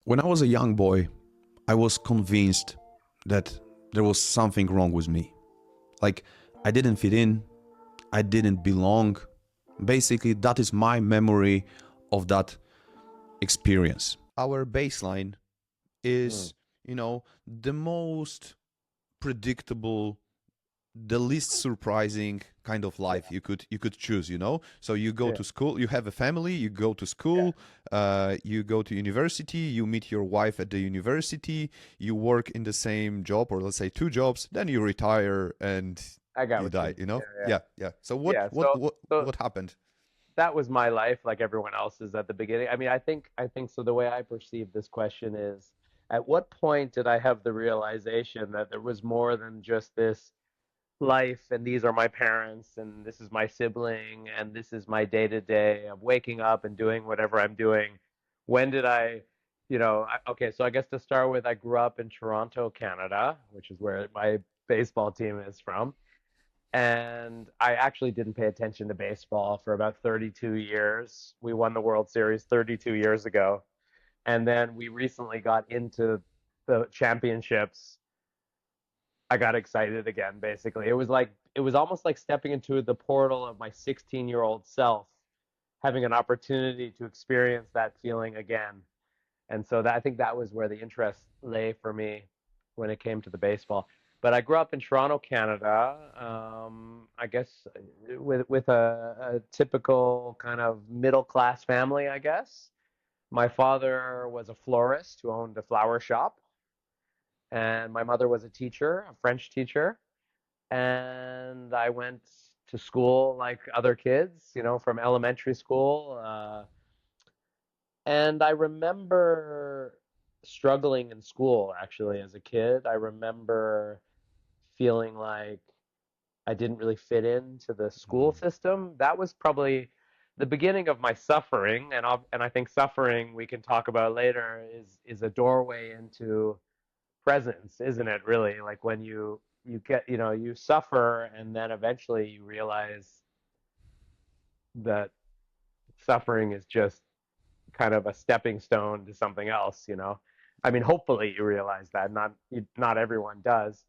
When I was a young boy, I was convinced that there was something wrong with me. Like, I didn't fit in, I didn't belong. Basically, that is my memory of that experience. Our baseline Mm, is, the most predictable, the least surprising kind of life yeah, you could choose. So you go yeah, to school, you have a family, you go to yeah. school, you go to university, you meet your wife at the university, you work in the same job, or let's say two jobs, then you retire and I got you what you die. mean. Yeah, yeah, Yeah. So what yeah. what So, what so what happened? that was my life, like everyone else's at the beginning. I mean, I think so. The way I perceive this question is, at what point did I have the realization that there was more than just this life, and these are my parents, and this is my sibling, and this is my day to day of waking up and doing whatever I'm doing? When did okay, so I guess to start with, I grew up in Toronto, Canada, which is where my baseball team is from. And I actually didn't pay attention to baseball for about 32 years. We won the World Series 32 years ago. And then we recently got into the championships. I got excited again, basically. It was almost like stepping into the portal of my 16-year-old self, having an opportunity to experience that feeling again. And so I think that was where the interest lay for me when it came to the baseball. But I grew up in Toronto, Canada. I guess with a typical kind of middle class family, I guess. My father was a florist who owned a flower shop, and my mother was a teacher, a French teacher. And I went to school like other kids, from elementary school. And I remember struggling in school actually as a kid. I remember feeling like I didn't really fit into the school Mm. system. That was probably the beginning of my suffering, and I think suffering we can talk about later is a doorway into presence, isn't it? Really, like when you get you suffer, and then eventually you realize that suffering is just kind of a stepping stone to something else. I mean, hopefully you realize that. Not everyone does.